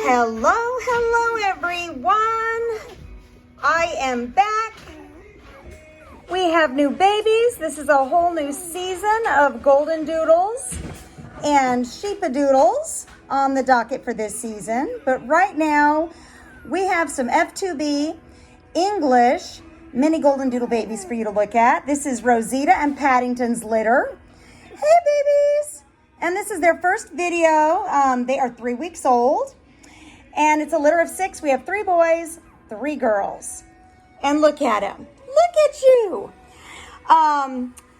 Hello everyone. I am back. We have new babies. This is a whole new season of Goldendoodles and Sheepadoodles on the docket for this season. But right now we have some F2B English Mini Goldendoodle babies for you to look at. This is Rosita and Paddington's litter. Hey babies. And this is their first video. They are 3 weeks old. And it's a litter of 6. We have 3 boys, 3 girls. And look at them. Look at you.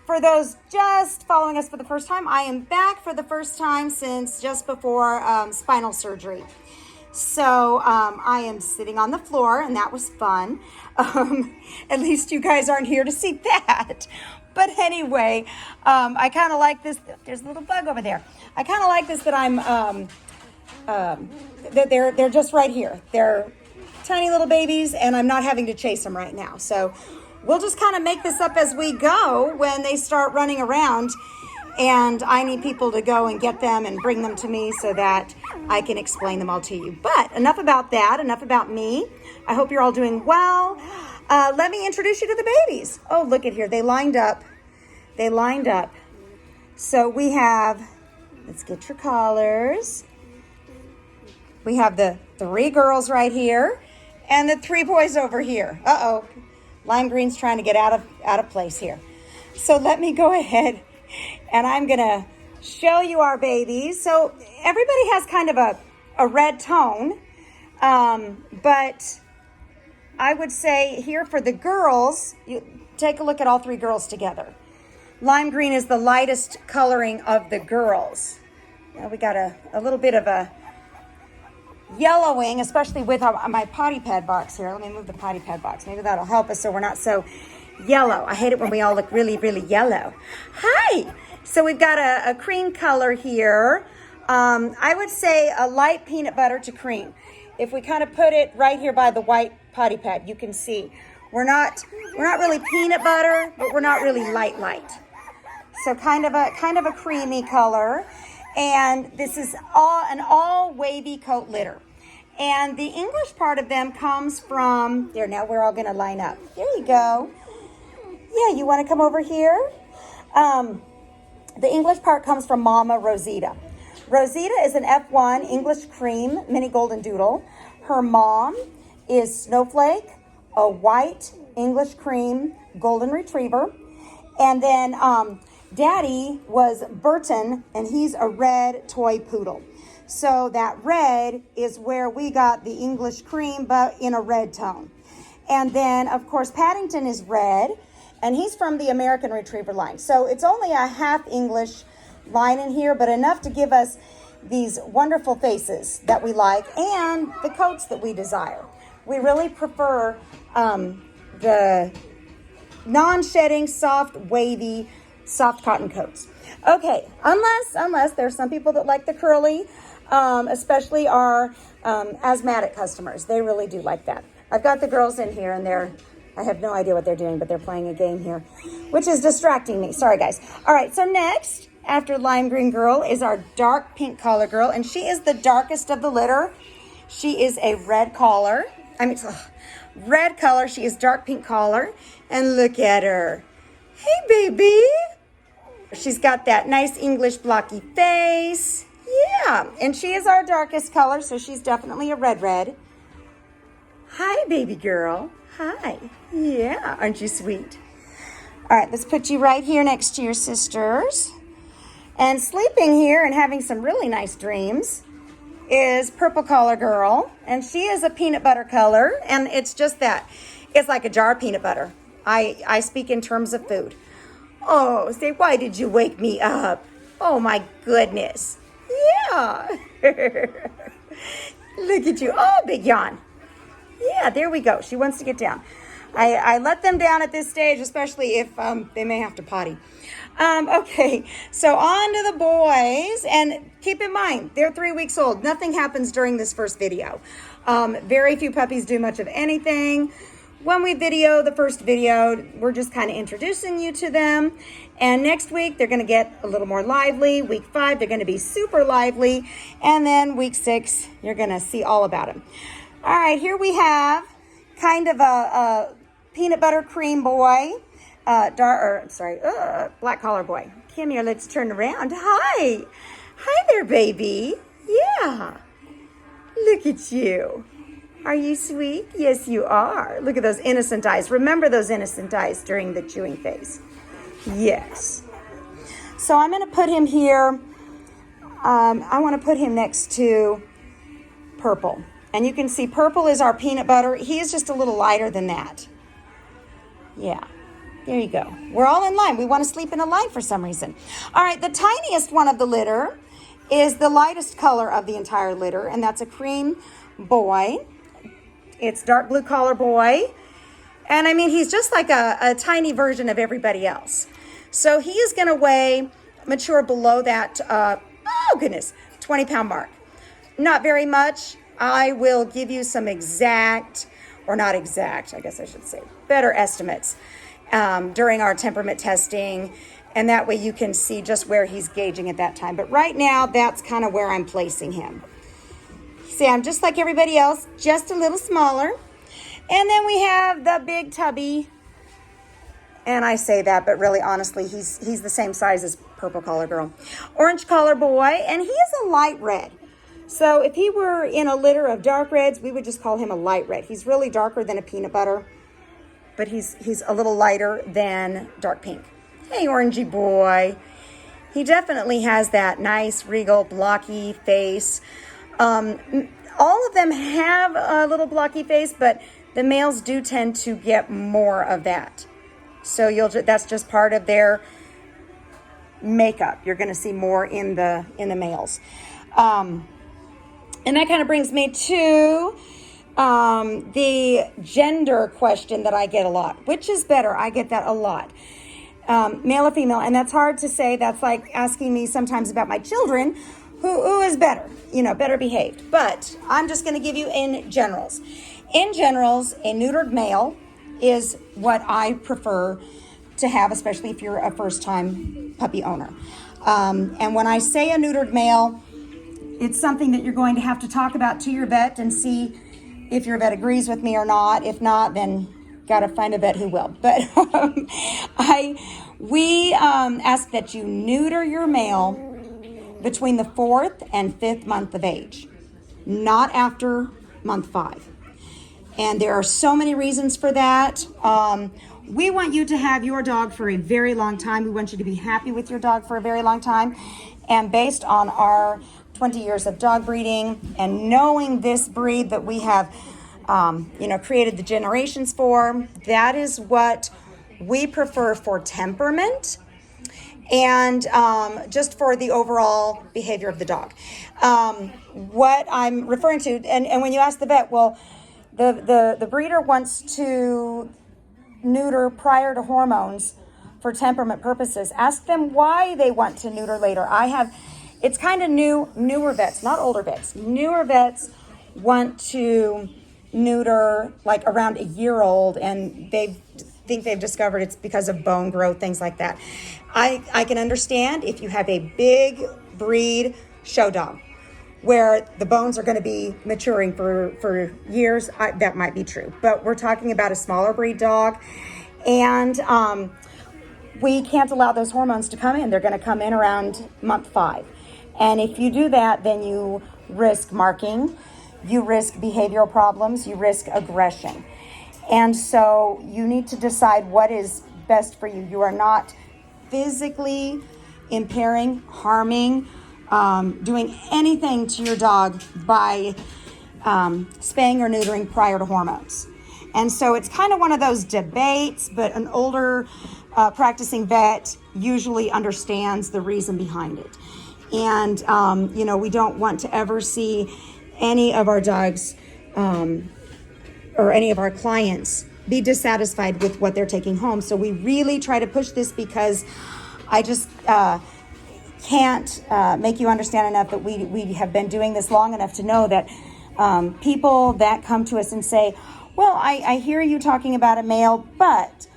For those just following us for the first time, I am back for the first time since just before spinal surgery. So I am sitting on the floor, and that was fun. At least you guys aren't here to see that. But anyway, I kind of like this. There's a little bug over there. I kind of like this that I'm... that they're just right here. They're tiny little babies, and I'm not having to chase them right now. So we'll just kind of make this up as we go when they start running around, and I need people to go and get them and bring them to me so that I can explain them all to you. But enough about that, enough about me. I hope you're all doing well. Let me introduce you to the babies. Oh, look at here. They lined up. They lined up. So we have, let's get your collars. We have the 3 girls right here and the 3 boys over here. Uh-oh, lime green's trying to get out of place here. So let me go ahead and I'm gonna show you our babies. So everybody has kind of a red tone, but I would say here for the girls, you take a look at all 3 girls together. Lime green is the lightest coloring of the girls. Now we got a little bit of a yellowing, especially with my potty pad box here. Let me move the potty pad box. Maybe that'll help us so we're not so yellow. I hate it when we all look really, really yellow. Hi! So we've got a cream color here. I would say a light peanut butter to cream. If we kind of put it right here by the white potty pad, you can see. We're not really peanut butter, but we're not really light. So kind of a creamy color. And this is an all wavy coat litter. And the English part of them comes from, there, now we're all gonna line up. There you go. Yeah, you wanna come over here? The English part comes from Mama Rosita. Rosita is an F1 English cream Mini Goldendoodle. Her mom is Snowflake, a white English cream golden retriever. And then Daddy was Burton, and he's a red toy poodle. So that red is where we got the English cream, but in a red tone. And then, of course, Paddington is red, and he's from the American Retriever line. So it's only a half English line in here, but enough to give us these wonderful faces that we like and the coats that we desire. We really prefer the non-shedding, soft, wavy, soft cotton coats. Okay, unless there's some people that like the curly, especially our asthmatic customers. They really do like that. I've got the girls in here, and I have no idea what they're doing, but they're playing a game here, which is distracting me. Sorry, guys. All right, so next, after lime green girl, is our dark pink collar girl, and she is the darkest of the litter. She is a red collar. Red color. She is dark pink collar, and look at her. Hey, baby. She's got that nice English blocky face. Yeah, and she is our darkest color, so she's definitely a red. Hi, baby girl. Hi. Yeah, aren't you sweet? All right, let's put you right here next to your sisters. And sleeping here and having some really nice dreams is purple collar girl, and she is a peanut butter color, and it's just that. It's like a jar of peanut butter. I speak in terms of food. Oh, say, why did you wake me up? Oh, my goodness. Yeah. Look at you. Oh, big yawn. Yeah, there we go. She wants to get down. I let them down at this stage, especially if they may have to potty. Okay, so on to the boys. And keep in mind, they're 3 weeks old. Nothing happens during this first video. Very few puppies do much of anything. when we video the first video, we're just kind of introducing you to them. And next week, they're going to get a little more lively. Week 5, they're going to be super lively. And then week 6, you're going to see all about them. All right, here we have kind of a peanut butter cream boy. Black collar boy. Come here, let's turn around. Hi. Hi there, baby. Yeah. Look at you. Are you sweet? Yes, you are. Look at those innocent eyes. Remember those innocent eyes during the chewing phase. Yes. So I'm going to put him here. I want to put him next to Purple. And you can see Purple is our peanut butter. He is just a little lighter than that. Yeah. There you go. We're all in line. We want to sleep in a line for some reason. All right. The tiniest one of the litter is the lightest color of the entire litter. And that's a cream boy. It's dark blue collar boy. And I mean, he's just like a tiny version of everybody else. So he is going to mature below that, 20-pound mark. Not very much. I will give you some better estimates during our temperament testing. And that way you can see just where he's gauging at that time. But right now, that's kind of where I'm placing him. See, I'm just like everybody else, just a little smaller. And then we have the big tubby. And I say that, but really, honestly, he's the same size as Purple Collar Girl. Orange Collar Boy, and he is a light red. So if he were in a litter of dark reds, we would just call him a light red. He's really darker than a peanut butter, but he's a little lighter than dark pink. Hey, orangey boy. He has that nice, regal, blocky face. All of them have a little blocky face, but the males do tend to get more of that. So that's just part of their makeup. You're going to see more in the males. And that kind of brings me to the gender question that I get a lot. Which is better? I get that a lot. Male or female, and that's hard to say. That's like asking me sometimes about my children, who is better, better behaved. But I'm just going to give you in generals. In generals, a neutered male is what I prefer to have, especially if you're a first-time puppy owner. And when I say a neutered male, it's something that you're going to have to talk about to your vet and see if your vet agrees with me or not. If not, then got to find a vet who will. But we ask that you neuter your male between the 4th and 5th month of age, not after month 5. And there are so many reasons for that. We want you to have your dog for a very long time. We want you to be happy with your dog for a very long time. And based on our 20 years of dog breeding and knowing this breed that we have, created the generations for, that is what we prefer for temperament and just for the overall behavior of the dog. What I'm referring to, and when you ask the vet, well, the breeder wants to neuter prior to hormones for temperament purposes. Ask them why they want to neuter later. It's kind of newer vets, not older vets. Newer vets want to neuter like around a year old, and they've discovered it's because of bone growth, things like that. I can understand if you have a big breed show dog where the bones are going to be maturing for years, that might be true. But we're talking about a smaller breed dog, and we can't allow those hormones to come in. They're going to come in around month 5. And if you do that, then you risk marking, you risk behavioral problems, you risk aggression. And so you need to decide what is best for you. You are not physically impairing, harming, doing anything to your dog by spaying or neutering prior to hormones. And so it's kind of one of those debates, but an older practicing vet usually understands the reason behind it. And, we don't want to ever see any of our dogs or any of our clients be dissatisfied with what they're taking home. So we really try to push this because I just can't make you understand enough that we have been doing this long enough to know that people that come to us and say, well, I hear you talking about a male, but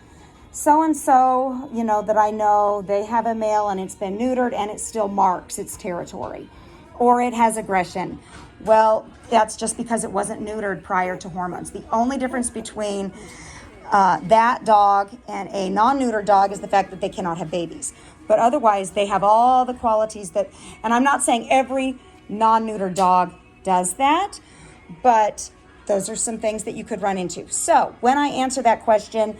so-and-so, you know, that I know, they have a male and it's been neutered and it still marks its territory, or it has aggression. Well, that's just because it wasn't neutered prior to hormones. The only difference between that dog and a non-neutered dog is the fact that they cannot have babies. But otherwise, they have all the qualities that, and I'm not saying every non-neutered dog does that, but those are some things that you could run into. So when I answer that question,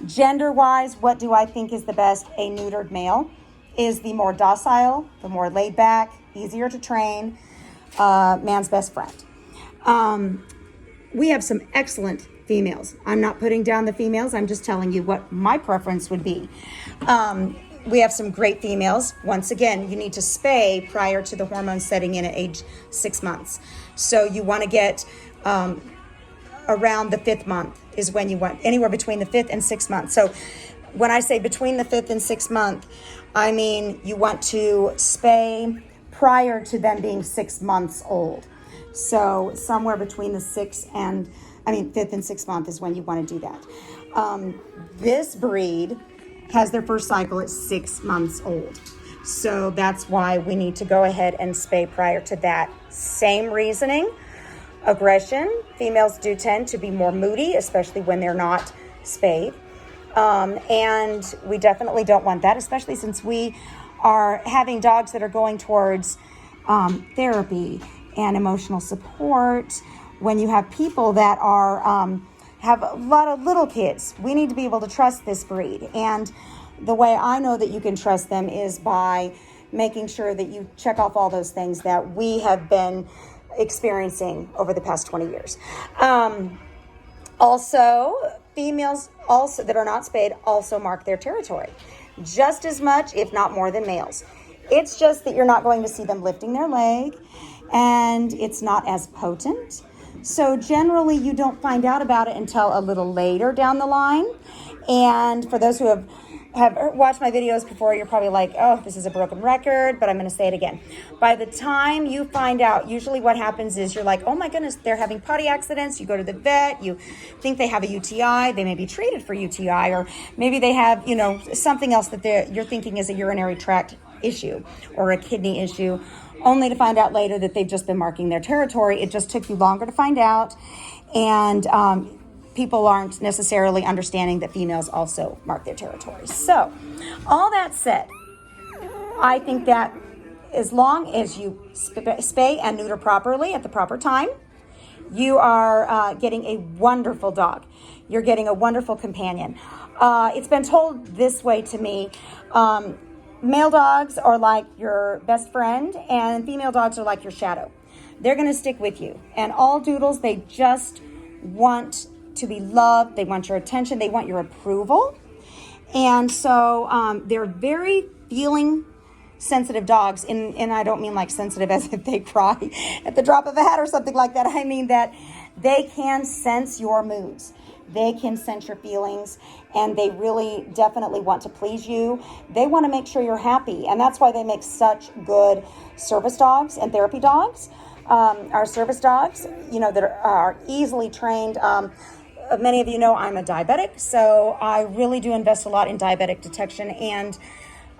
gender-wise, what do I think is the best? A neutered male is the more docile, the more laid back, easier to train, man's best friend. We have some excellent females. I'm not putting down the females. I'm just telling you what my preference would be. We have some great females. Once again, you need to spay prior to the hormones setting in at age 6 months. So you want to get around the 5th month is when you want, anywhere between the 5th and 6th month. So when I say between the 5th and 6th month, I mean you want to spay prior to them being 6 months old. So somewhere between the 5th and 6th month is when you want to do that. This breed has their first cycle at 6 months old. So that's why we need to go ahead and spay prior to that. Same reasoning. Aggression. Females do tend to be more moody, especially when they're not spayed. And we definitely don't want that, especially since we are having dogs that are going towards therapy and emotional support. When you have people that are have a lot of little kids, we need to be able to trust this breed. And the way I know that you can trust them is by making sure that you check off all those things that we have been experiencing over the past 20 years. Also, females also that are not spayed also mark their territory just as much, if not more, than males. It's just that you're not going to see them lifting their leg, and it's not as potent. So generally, you don't find out about it until a little later down the line. And for those who have watched my videos before, you're probably like, oh, this is a broken record, but I'm going to say it again. By the time you find out, usually what happens is you're like, oh my goodness, they're having potty accidents. You go to the vet, you think they have a UTI, they may be treated for UTI, or maybe they have, something else that you're thinking is a urinary tract issue or a kidney issue, only to find out later that they've just been marking their territory. It just took you longer to find out, and people aren't necessarily understanding that females also mark their territories. So, all that said, I think that as long as you spay and neuter properly at the proper time, you are getting a wonderful dog. You're getting a wonderful companion. It's been told this way to me. Male dogs are like your best friend, and female dogs are like your shadow. They're going to stick with you. And all doodles, they just want to be loved. They want your attention. They want your approval. And so they're very feeling sensitive dogs. And I don't mean like sensitive as if they cry at the drop of a hat or something like that. I mean that they can sense your moods. They can sense your feelings, and they really definitely want to please you. They want to make sure you're happy, and that's why they make such good service dogs and therapy dogs. Our service dogs, that are easily trained. Many of you know I'm a diabetic, so I really do invest a lot in diabetic detection, and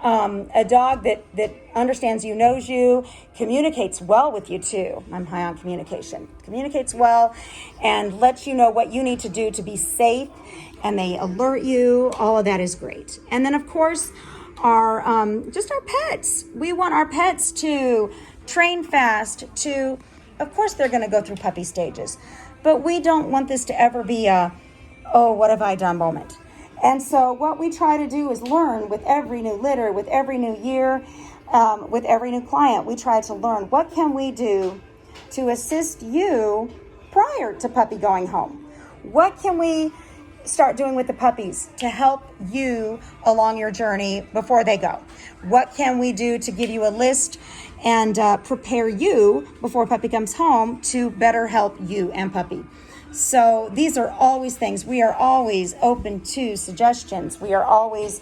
a dog that understands you, knows you, communicates well with you too. I'm high on communication. Communicates well and lets you know what you need to do to be safe, and they alert you. All of that is great. And then, of course, our pets. We want our pets to train fast, of course they're going to go through puppy stages, but we don't want this to ever be a, oh, what have I done moment. And so what we try to do is learn with every new litter, with every new year, with every new client. We try to learn what can we do to assist you prior to puppy going home. What can we start doing with the puppies to help you along your journey before they go? What can we do to give you a list and prepare you before puppy comes home to better help you and puppy? So these are always things. We are always open to suggestions. We are always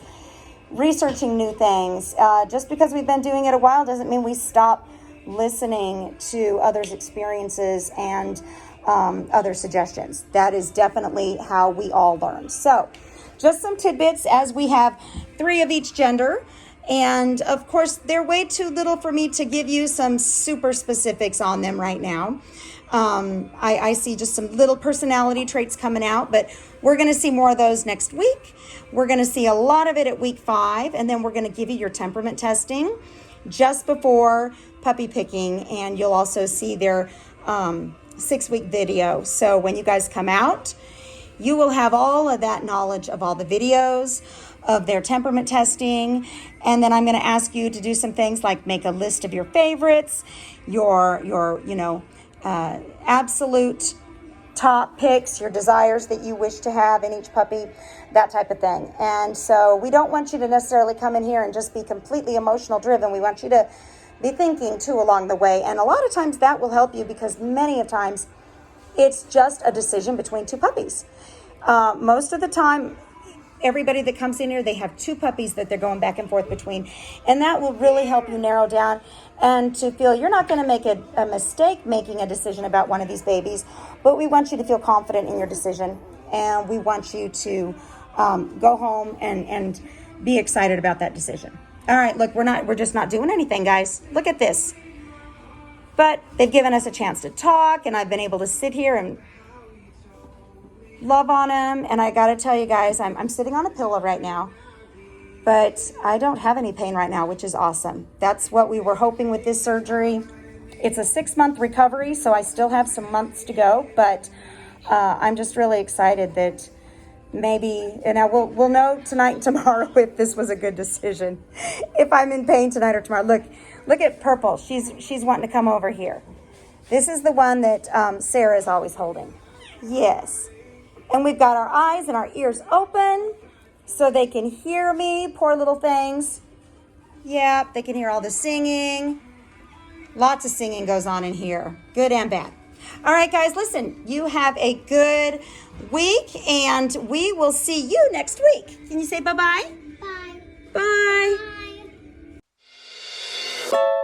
researching new things. Just because we've been doing it a while doesn't mean we stop listening to others' experiences and other suggestions. That is definitely how we all learn. So just some tidbits, as we have 3 of each gender. And of course, they're way too little for me to give you some super specifics on them right now. I see just some little personality traits coming out, but we're going to see more of those next week. We're going to see a lot of it at week 5, and then we're going to give you your temperament testing just before puppy picking, and you'll also see their 6-week video. So when you guys come out, you will have all of that knowledge of all the videos of their temperament testing. And then I'm going to ask you to do some things like make a list of your favorites, your absolute top picks, your desires that you wish to have in each puppy, that type of thing. And so we don't want you to necessarily come in here and just be completely emotional driven. We want you to be thinking too along the way. And a lot of times that will help you, because many of times it's just a decision between 2 puppies. Most of the time, everybody that comes in here, they have 2 puppies that they're going back and forth between. And that will really help you narrow down and to feel you're not going to make a mistake making a decision about one of these babies, but we want you to feel confident in your decision. And we want you to go home and be excited about that decision. All right, look, we're just not doing anything, guys. Look at this. But they've given us a chance to talk, and I've been able to sit here and love on them. And I got to tell you guys, I'm sitting on a pillow right now, but I don't have any pain right now, which is awesome. That's what we were hoping with this surgery. It's a 6-month recovery, so I still have some months to go, but I'm just really excited that maybe, and we'll know tonight and tomorrow if this was a good decision, if I'm in pain tonight or tomorrow. Look at Purple. She's wanting to come over here. This is the one that Sarah is always holding. Yes. And we've got our eyes and our ears open so they can hear me, poor little things. Yep, they can hear all the singing. Lots of singing goes on in here, good and bad. All right, guys, listen, you have a good week, and we will see you next week. Can you say bye-bye? Bye. Bye. Bye.